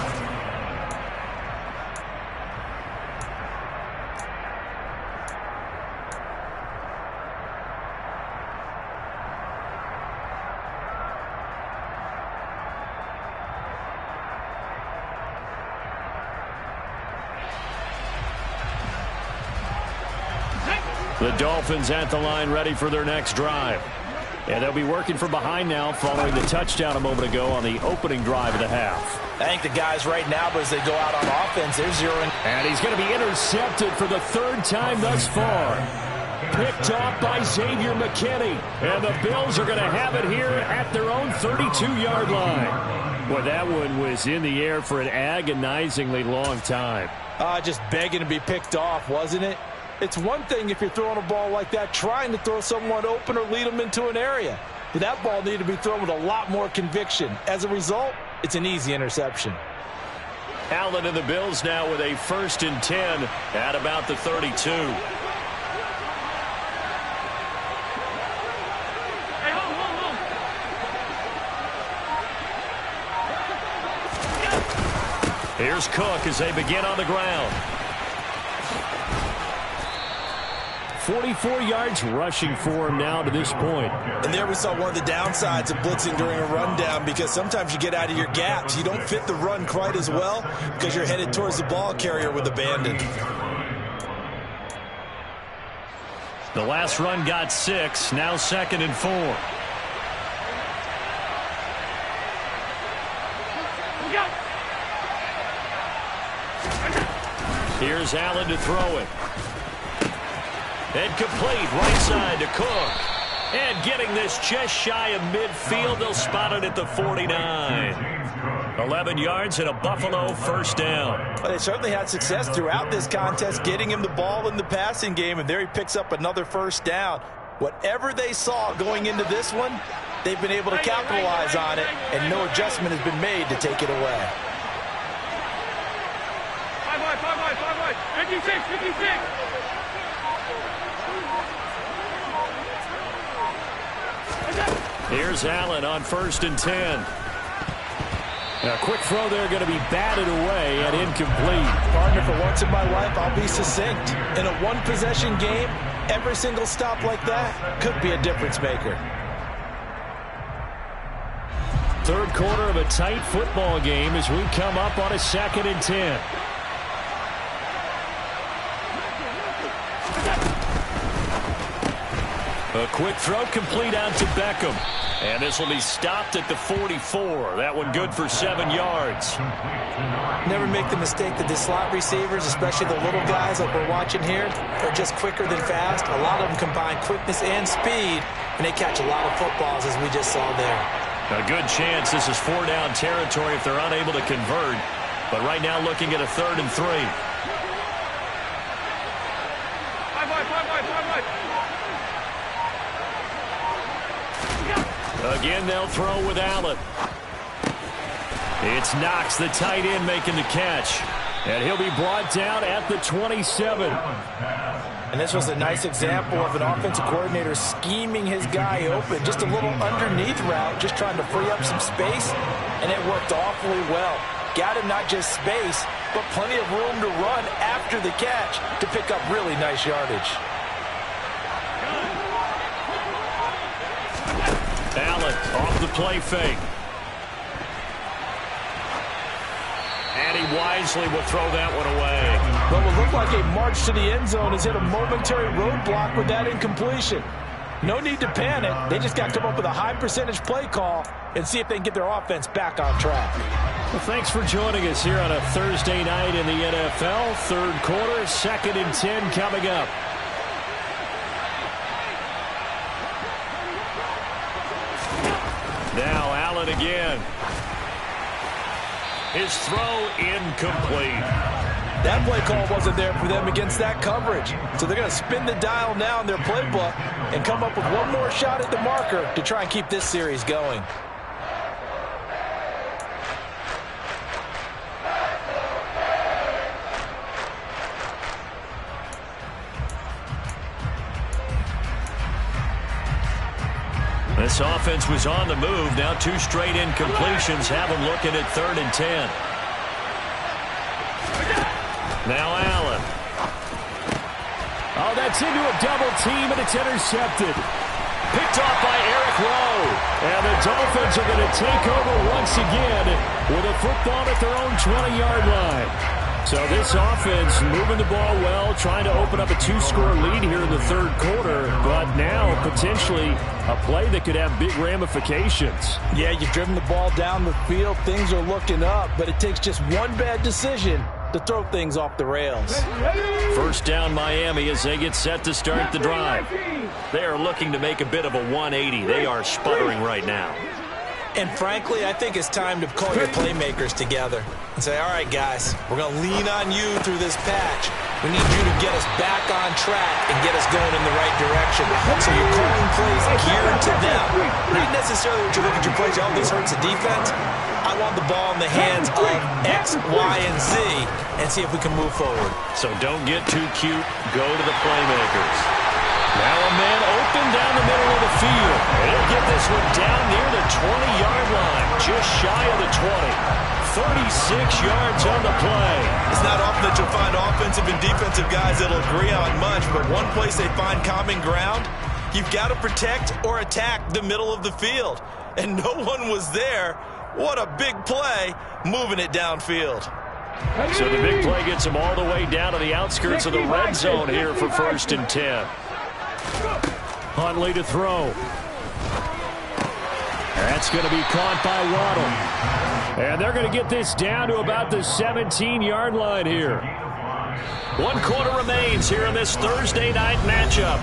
The Dolphins at the line, ready for their next drive. And they'll be working from behind now following the touchdown a moment ago on the opening drive of the half. I think the guys right now, but as they go out on offense, they're zeroing. And he's going to be intercepted for the third time thus far. Picked off by Xavier McKinney. And the Bills are going to have it here at their own 32-yard line. Boy, that one was in the air for an agonizingly long time. Just begging to be picked off, wasn't it? It's one thing if you're throwing a ball like that, trying to throw someone open or lead them into an area. But that ball needed to be thrown with a lot more conviction. As a result, it's an easy interception. Allen and the Bills now with a 1st and 10 at about the 32. Here's Cook as they begin on the ground. 44 yards rushing for him now to this point. And there we saw one of the downsides of blitzing during a rundown, because sometimes you get out of your gaps. You don't fit the run quite as well because you're headed towards the ball carrier with abandon. The last run got 6, now 2nd and 4. Here's Allen to throw it. And complete, right side to Cook. And getting this just shy of midfield, they'll spot it at the 49. 11 yards and a Buffalo 1st down. Well, they certainly had success throughout this contest, getting him the ball in the passing game, and there he picks up another 1st down. Whatever they saw going into this one, they've been able to capitalize on it, and no adjustment has been made to take it away. 56. Here's Allen on 1st and 10. A quick throw there, going to be batted away and incomplete. Partner, for once in my life, I'll be succinct. In a one-possession game, every single stop like that could be a difference maker. Third quarter of a tight football game as we come up on a 2nd and 10. A quick throw complete out to Beckham. And this will be stopped at the 44. That one good for 7 yards. Never make the mistake that the slot receivers, especially the little guys like we're watching here, are just quicker than fast. A lot of them combine quickness and speed, and they catch a lot of footballs, as we just saw there. A good chance this is 4-down territory if they're unable to convert. But right now looking at a 3rd and 3. Again, they'll throw with Allen. It's Knox, the tight end, making the catch. And he'll be brought down at the 27. And this was a nice example of an offensive coordinator scheming his guy open. Just a little underneath route, just trying to free up some space, and it worked awfully well. Got him not just space, but plenty of room to run after the catch to pick up really nice yardage. Allen off the play fake. And he wisely will throw that one away. What will look like a march to the end zone has hit a momentary roadblock with that incompletion. No need to panic. They just got to come up with a high percentage play call and see if they can get their offense back on track. Well, thanks for joining us here on a Thursday night in the NFL. Third quarter, 2nd and 10 coming up. Now Allen again. His throw incomplete. That play call wasn't there for them against that coverage. So they're going to spin the dial now in their playbook and come up with one more shot at the marker to try and keep this series going. This offense was on the move. Now 2 straight incompletions have them looking at 3rd and 10. Now Allen. Oh, that's into a double team, and it's intercepted. Picked off by Eric Rowe. And the Dolphins are going to take over once again with a football at their own 20-yard line. So this offense moving the ball well, trying to open up a 2-score lead here in the 3rd quarter, but now potentially a play that could have big ramifications. Yeah, you've driven the ball down the field. Things are looking up, but it takes just one bad decision to throw things off the rails. First down Miami as they get set to start the drive. They are looking to make a bit of a 180. They are sputtering right now. And frankly, I think it's time to call your playmakers together and say, all right, guys, we're going to lean on you through this patch. We need you to get us back on track and get us going in the right direction. So you're calling plays geared to them. Not necessarily what you look at your plays, oh, this hurts the defense. I want the ball in the hands of X, Y, and Z and see if we can move forward. So don't get too cute. Go to the playmakers. Now a man open down the middle of the field. He'll get this one down near the 20-yard line, just shy of the 20. 36 yards on the play. It's not often that you'll find offensive and defensive guys that'll agree on much, but one place they find common ground, you've got to protect or attack the middle of the field. And no one was there. What a big play, moving it downfield. So the big play gets them all the way down to the outskirts of the red zone here for 1st and 10. Huntley to throw. That's going to be caught by Waddle. And they're going to get this down to about the 17-yard line here. 1 quarter remains here in this Thursday night matchup.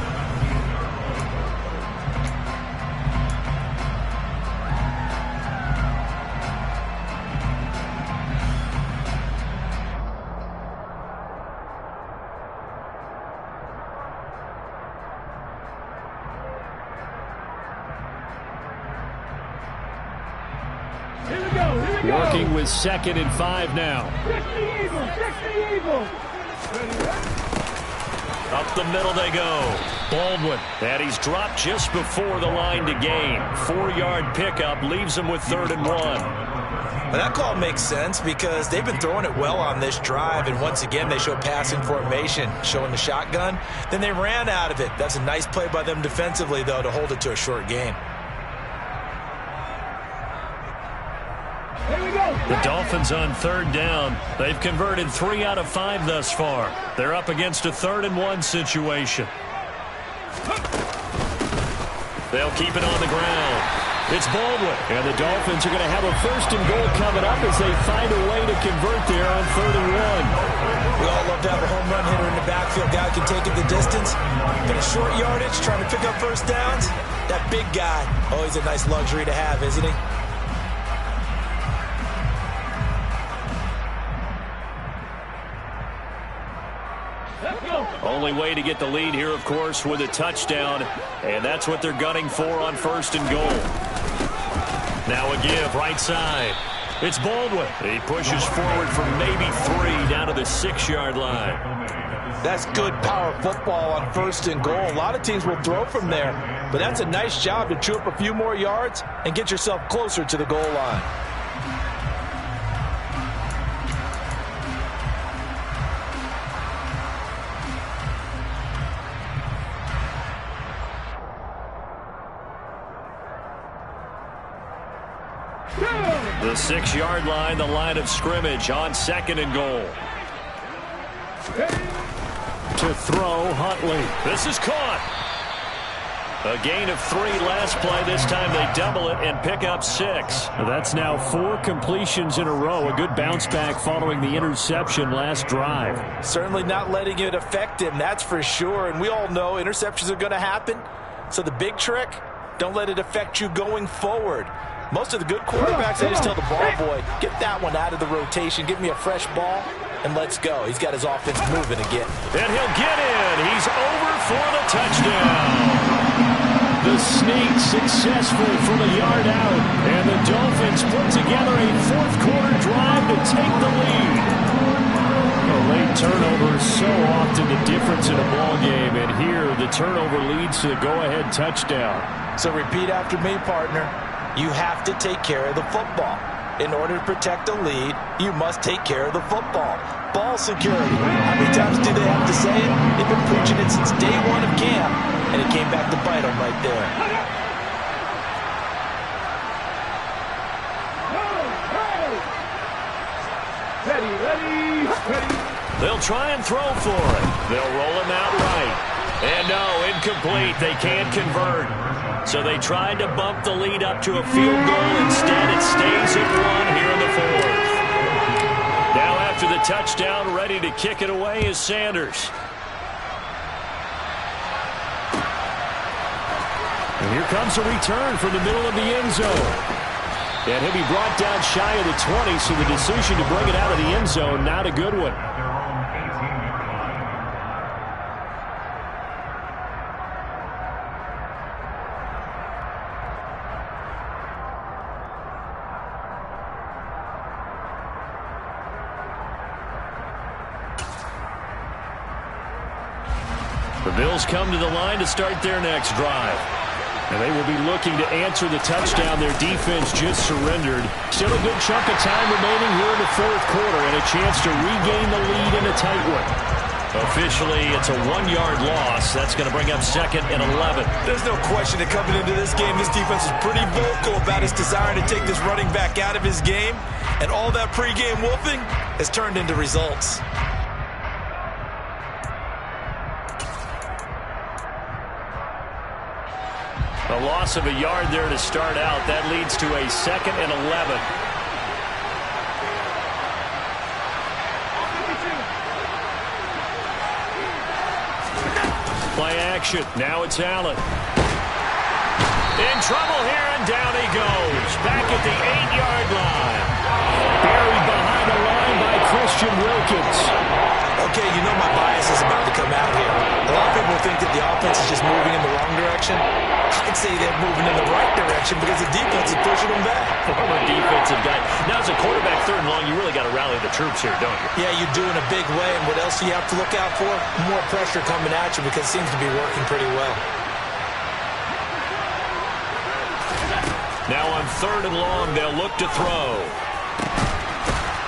Working with 2nd and 5 now. Up the middle they go. Baldwin. And he's dropped just before the line to gain. 4-yard pickup leaves him with 3rd and 1. Well, that call makes sense because they've been throwing it well on this drive, and once again they show passing formation, showing the shotgun. Then they ran out of it. That's a nice play by them defensively, though, to hold it to a short gain. The Dolphins on 3rd down. They've converted 3 out of 5 thus far. They're up against a 3rd and 1 situation. They'll keep it on the ground. It's Baldwin. And the Dolphins are going to have a 1st and goal coming up as they find a way to convert there on 3rd and 1. We all love to have a home run hitter in the backfield. Guy can take it the distance. But a short yardage, trying to pick up 1st downs, that big guy, always a nice luxury to have, isn't he? Only way to get the lead here, of course, with a touchdown, and that's what they're gunning for on 1st and goal. Now a give, right side. It's Baldwin. He pushes forward for maybe 3 down to the 6-yard line. That's good power football on 1st and goal. A lot of teams will throw from there, but that's a nice job to chew up a few more yards and get yourself closer to the goal line. The 6-yard line, the line of scrimmage on 2nd and goal. To throw, Huntley. This is caught. A gain of 3 last play. This time they double it and pick up 6. That's now 4 completions in a row. A good bounce back following the interception last drive. Certainly not letting it affect him, that's for sure. And we all know interceptions are going to happen. So the big trick, don't let it affect you going forward. Most of the good quarterbacks, they just tell the ball boy, get that one out of the rotation, give me a fresh ball, and let's go. He's got his offense moving again. And he'll get in. He's over for the touchdown. The sneak successful from a yard out, and the Dolphins put together a fourth-quarter drive to take the lead. A late turnover is so often the difference in a ball game, and here the turnover leads to the go-ahead touchdown. So repeat after me, partner. You have to take care of the football. In order to protect a lead, you must take care of the football. Ball security. How many times do they have to say it? They've been preaching it since day one of camp, and it came back to bite them right there. Ready. They'll try and throw for it. They'll roll him out right. And no, incomplete. They can't convert. So they tried to bump the lead up to a field goal. Instead, it stays at 1 here in the fourth. Now after the touchdown, ready to kick it away is Sanders. And here comes a return from the middle of the end zone. And he'll be brought down shy of the 20, so the decision to bring it out of the end zone, not a good one. The Bills come to the line to start their next drive. And they will be looking to answer the touchdown their defense just surrendered. Still a good chunk of time remaining here in the fourth quarter and a chance to regain the lead in a tight one. Officially, it's a 1-yard loss. That's going to bring up 2nd and 11. There's no question that coming into this game, this defense is pretty vocal about his desire to take this running back out of his game. And all that pregame wolfing has turned into results. A loss of a yard there to start out. That leads to a 2nd and 11. Play action. Now it's Allen. In trouble here, and down he goes. Back at the 8-yard line. Buried behind the line by Christian Wilkins. Okay, you know my bias is about to come out here. A lot of people think that the offense is just moving in the wrong direction. I'd say they're moving in the right direction because the defense is pushing them back. Former defensive guy. Now, as a quarterback, 3rd and long, you really got to rally the troops here, don't you? Yeah, you do in a big way. And what else do you have to look out for? More pressure coming at you because it seems to be working pretty well. Now on 3rd and long, they'll look to throw.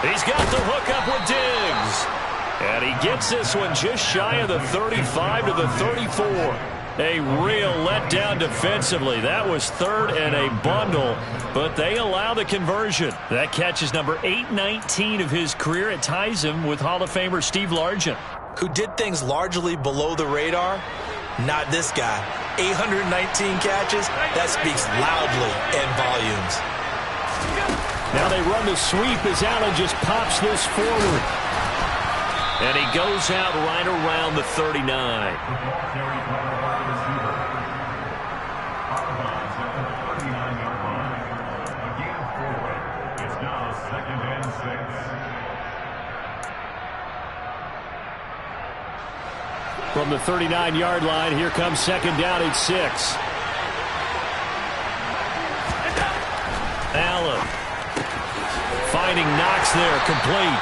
He's got the hook up with Diggs. And he gets this one just shy of the 35 to the 34. A real letdown defensively. That was 3rd and a bundle, but they allow the conversion. That catch is number 819 of his career. It ties him with Hall of Famer Steve Largent. Who did things largely below the radar? Not this guy. 819 catches, that speaks loudly in volumes. Now they run the sweep as Allen just pops this forward. And he goes out right around the 39. From the 39-yard line, here comes 2nd down at 6. Allen finding Knox there, complete.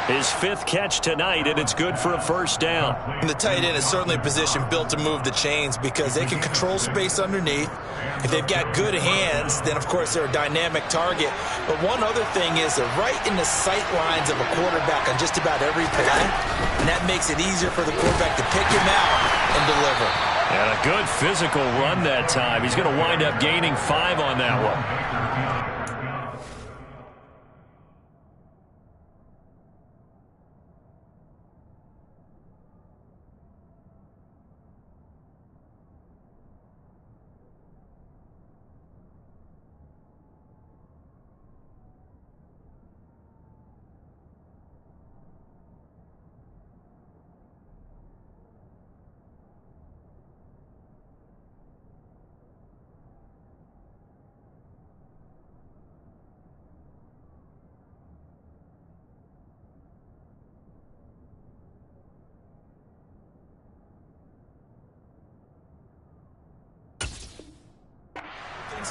His 5th catch tonight, and it's good for a 1st down. And the tight end is certainly a position built to move the chains because they can control space underneath. If they've got good hands, then, of course, they're a dynamic target. But one other thing is they're right in the sight lines of a quarterback on just about every play, and that makes it easier for the quarterback to pick him out and deliver. And a good physical run that time. He's going to wind up gaining 5 on that one.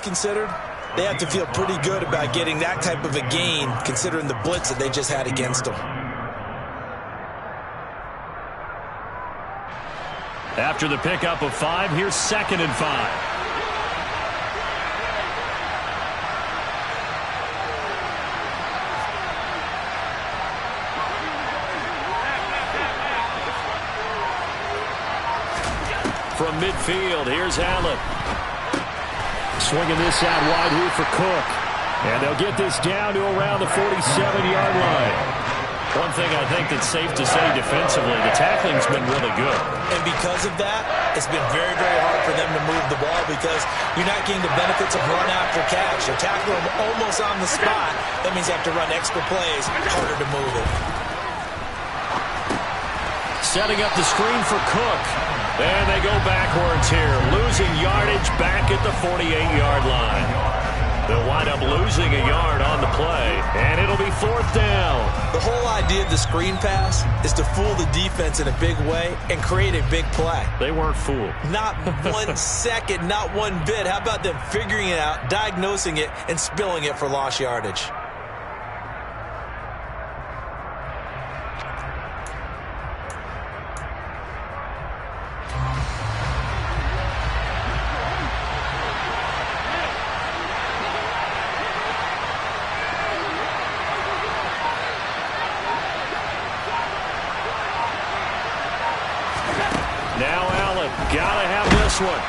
Considered, they have to feel pretty good about getting that type of a gain, considering the blitz that they just had against them. After the pickup of 5, here's 2nd and 5. From midfield, here's Allen. Swinging this out wide here for Cook. And they'll get this down to around the 47-yard line. One thing I think that's safe to say defensively, the tackling's been really good. And because of that, it's been very, very hard for them to move the ball because you're not getting the benefits of run after catch. You're tackling them almost on the spot. That means you have to run extra plays, harder to move it. Setting up the screen for Cook. And they go backwards here, losing yardage back at the 48-yard line. They'll wind up losing a yard on the play, and it'll be 4th down. The whole idea of the screen pass is to fool the defense in a big way and create a big play. They weren't fooled. Not 1 second, not one bit. How about them figuring it out, diagnosing it, and spilling it for lost yardage? Gotta have this one.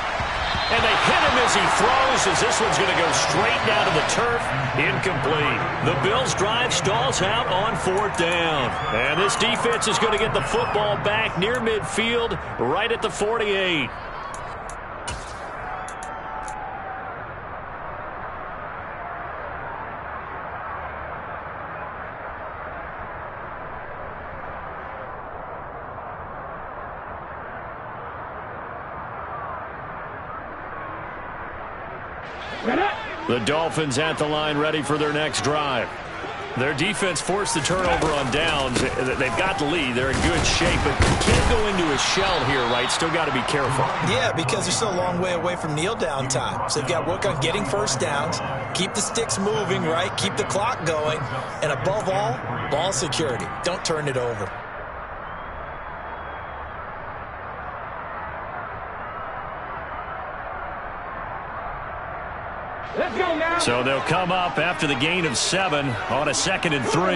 And they hit him as he throws, as this one's going to go straight down to the turf. Incomplete. The Bills' drive stalls out on 4th down. And this defense is going to get the football back near midfield, right at the 48. The Dolphins at the line ready for their next drive. Their defense forced the turnover on downs. They've got the lead. They're in good shape, but can't go into a shell here, right? Still got to be careful. Yeah, because they're still a long way away from kneel down time. So they've got to work on getting first downs, keep the sticks moving, right? Keep the clock going. And above all, ball security. Don't turn it over. Let's go now. So they'll come up after the gain of 7 on a 2nd and 3.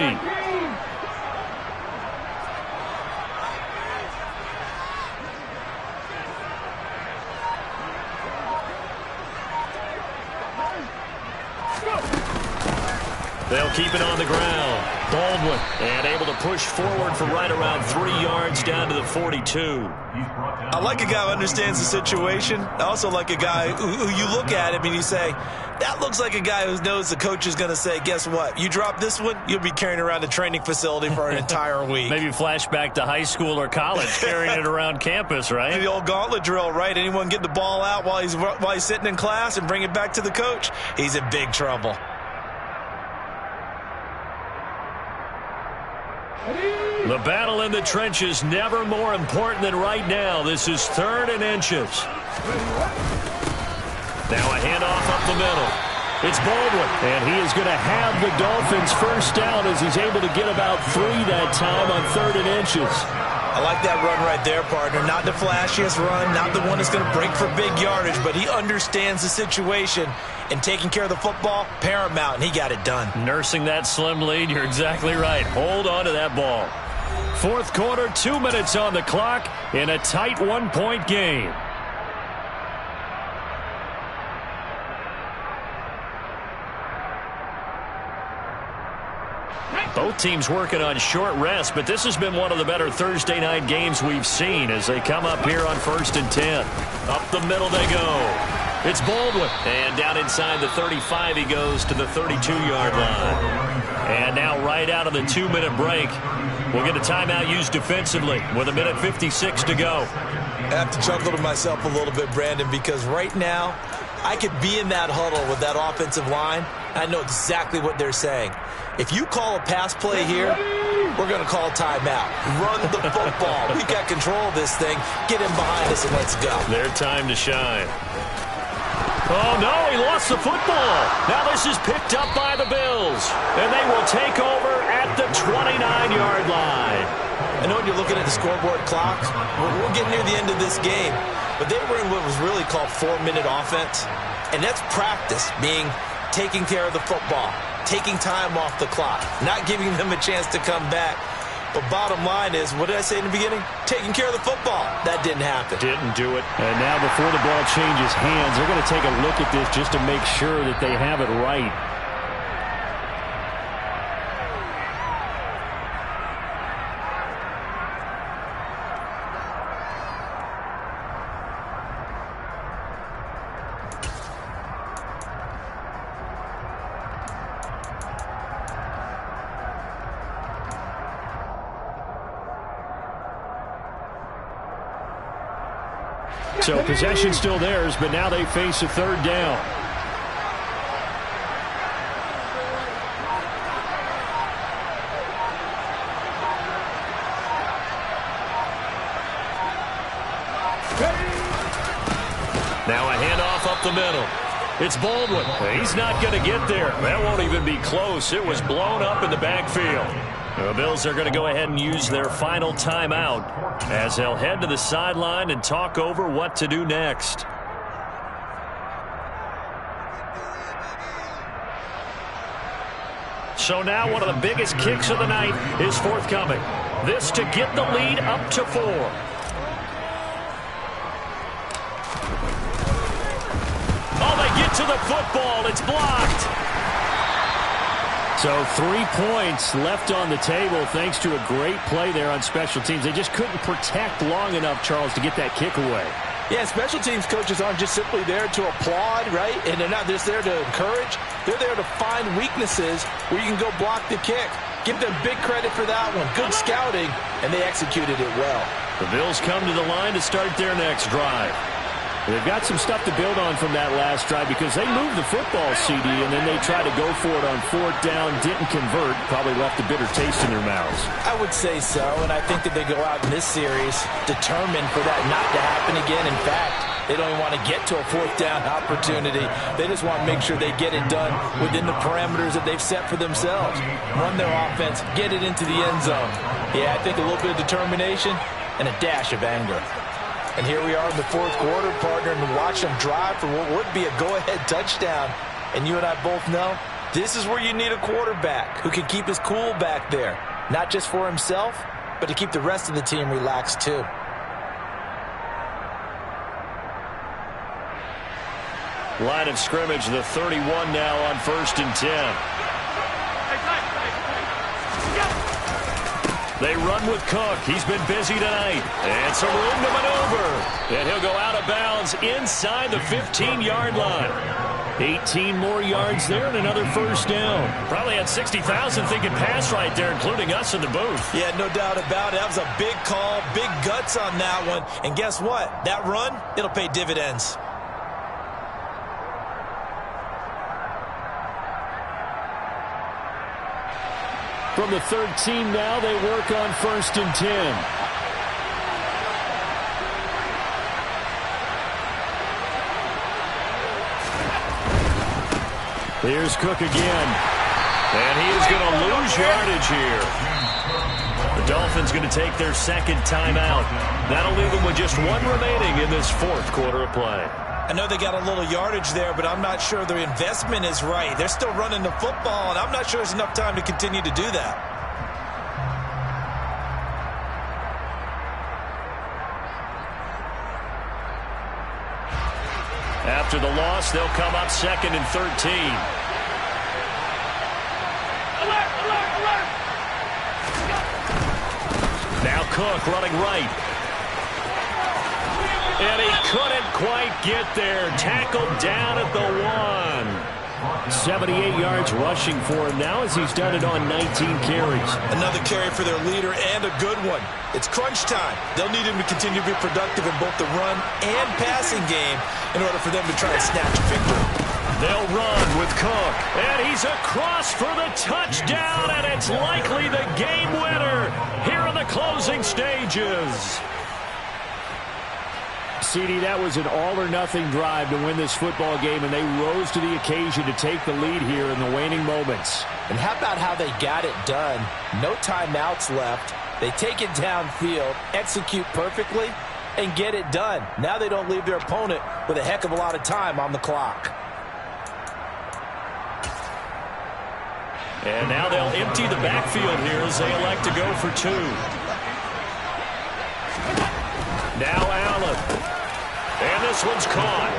They'll keep it on the ground. Baldwin, and able to push forward for right around 3 yards down to the 42. I like a guy who understands the situation. I also like a guy who you look at him and you say, that looks like a guy who knows the coach is going to say, guess what? You drop this one, you'll be carrying around a training facility for an entire week. Maybe flashback to high school or college, carrying it around campus, right? The old gauntlet drill, right? Anyone get the ball out while he's sitting in class and bring it back to the coach, he's in big trouble. The battle in the trenches never more important than right now. This is 3rd and inches. Now a handoff up the middle. It's Baldwin, and he is going to have the Dolphins first down as he's able to get about 3 that time on 3rd and inches. I like that run right there, partner. Not the flashiest run, not the one that's going to break for big yardage, but he understands the situation, and taking care of the football, paramount, and he got it done. Nursing that slim lead, you're exactly right. Hold on to that ball. 4th quarter, 2 minutes on the clock in a tight 1-point game. Both teams working on short rest, but this has been one of the better Thursday night games we've seen as they come up here on 1st and 10. Up the middle they go. It's Baldwin. And down inside the 35 he goes to the 32-yard line. And now right out of the 2-minute break, we'll get a timeout used defensively with 1:56 to go. I have to chuckle to myself a little bit, Brandon, because right now I could be in that huddle with that offensive line. I know exactly what they're saying. If you call a pass play here, we're going to call timeout. Run the football. We got control of this thing. Get in behind us and let's go. Their time to shine. Oh, no, he lost the football. Now this is picked up by the Bills, and they will take over at the 29-yard line. I know when you're looking at the scoreboard clock, we'll get near the end of this game, but they were in what was really called 4-minute offense, and that's practice, being taking care of the football, taking time off the clock, not giving them a chance to come back. But bottom line is, what did I say in the beginning? Taking care of the football. That didn't happen. Didn't do it. And now before the ball changes hands, they're going to take a look at this just to make sure that they have it right. So possession still theirs, but now they face a third down. Now a handoff up the middle. It's Baldwin. He's not going to get there. That won't even be close. It was blown up in the backfield. The Bills are going to go ahead and use their final timeout as they'll head to the sideline and talk over what to do next. So now one of the biggest kicks of the night is forthcoming. This to get the lead up to 4. Oh, they get to the football. It's blocked. So 3 points left on the table thanks to a great play there on special teams. They just couldn't protect long enough, Charles, to get that kick away. Yeah, special teams coaches aren't just simply there to applaud, right? And they're not just there to encourage. They're there to find weaknesses where you can go block the kick. Give them big credit for that one. Good scouting, and they executed it well. The Bills come to the line to start their next drive. They've got some stuff to build on from that last drive because they moved the football, CD, and then they tried to go for it on 4th down, didn't convert, probably left a bitter taste in their mouths. I would say so, and I think that they go out in this series determined for that not to happen again. In fact, they don't even want to get to a 4th down opportunity. They just want to make sure they get it done within the parameters that they've set for themselves. Run their offense, get it into the end zone. Yeah, I think a little bit of determination and a dash of anger. And here we are in the 4th quarter, partner, and watch them drive for what would be a go-ahead touchdown. And you and I both know this is where you need a quarterback who can keep his cool back there. Not just for himself, but to keep the rest of the team relaxed too. Line of scrimmage, the 31 now on 1st and 10. They run with Cook. He's been busy tonight. And some room to maneuver. And he'll go out of bounds inside the 15-yard line. 18 more yards there and another 1st down. Probably had 60,000 thinking pass right there, including us in the booth. Yeah, no doubt about it. That was a big call, big guts on that one. And guess what? That run, it'll pay dividends. From the 13 now, they work on 1st and 10. Here's Cook again. And he is going to lose yardage here. The Dolphins going to take their 2nd timeout. That'll leave them with just 1 remaining in this 4th quarter of play. I know they got a little yardage there, but I'm not sure their investment is right. They're still running the football, and I'm not sure there's enough time to continue to do that. After the loss, they'll come up 2nd and 13. Now Cook running right. And he couldn't quite get there. Tackled down at the 1. 78 yards rushing for him now as he's done it on 19 carries. Another carry for their leader and a good one. It's crunch time. They'll need him to continue to be productive in both the run and passing game in order for them to try and snatch a victory. They'll run with Cook. And he's across for the touchdown, and it's likely the game winner here in the closing stages. CD, that was an all-or-nothing drive to win this football game, and they rose to the occasion to take the lead here in the waning moments. And how about how they got it done? No timeouts left. They take it downfield, execute perfectly, and get it done. Now they don't leave their opponent with a heck of a lot of time on the clock. And now they'll empty the backfield here as they elect to go for 2. Now Allen. And this one's caught.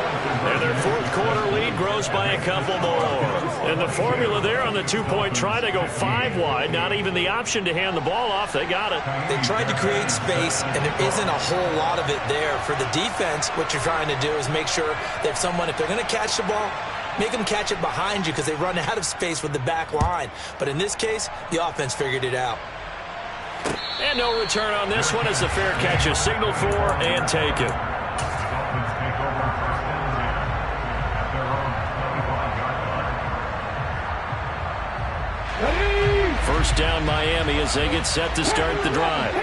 And their fourth quarter lead grows by a couple more. And the formula there on the two-point try to go 5 wide. Not even the option to hand the ball off. They got it. They tried to create space, and there isn't a whole lot of it there. For the defense, what you're trying to do is make sure that someone, if they're going to catch the ball, make them catch it behind you because they run out of space with the back line. But in this case, the offense figured it out. And no return on this one as the fair catch is signaled for and taken. Dolphins take over first and 10 at their own 25-yard line. First down Miami as they get set to start the drive.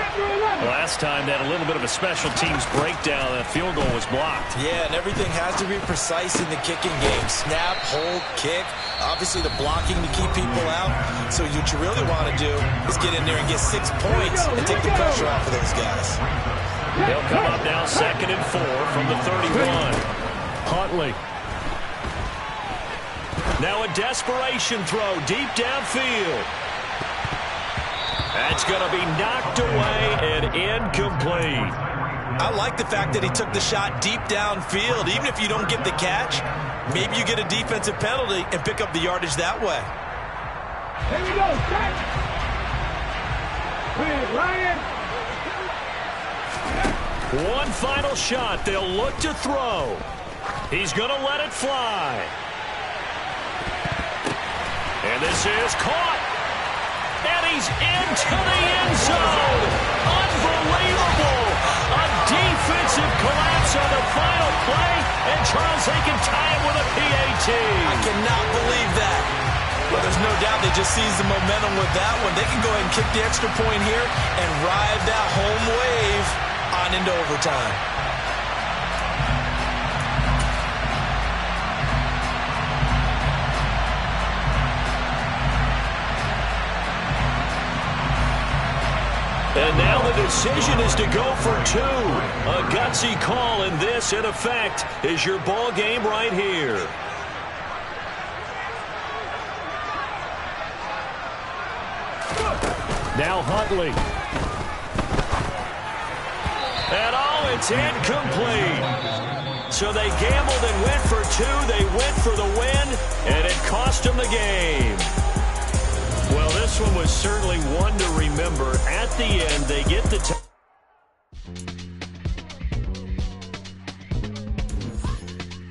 Last time they had a little bit of a special teams breakdown. That field goal was blocked. Yeah, and everything has to be precise in the kicking game. Snap, hold, kick. Obviously the blocking to keep people out. So what you really want to do is get in there and get 6 points and take the pressure off of those guys. They'll come up now 2nd and 4 from the 31. Huntley. Now a desperation throw deep downfield. That's going to be knocked away and incomplete. I like the fact that he took the shot deep downfield. Even if you don't get the catch, maybe you get a defensive penalty and pick up the yardage that way. Here we go, set. Ryan. One final shot. They'll look to throw. He's going to let it fly. And this is caught. And he's into the end zone. Unbelievable. A defensive collapse on the final play. And Charles, they can tie it with a PAT. I cannot believe that. Well, there's no doubt they just seized the momentum with that one. They can go ahead and kick the extra point here and ride that home wave on into overtime. And now the decision is to go for 2. A gutsy call, and this, in effect, is your ball game right here. Now Huntley. And oh, it's incomplete. So they gambled and went for 2. They went for the win, and it cost them the game. Well, this one was certainly one to remember. At the end, they get the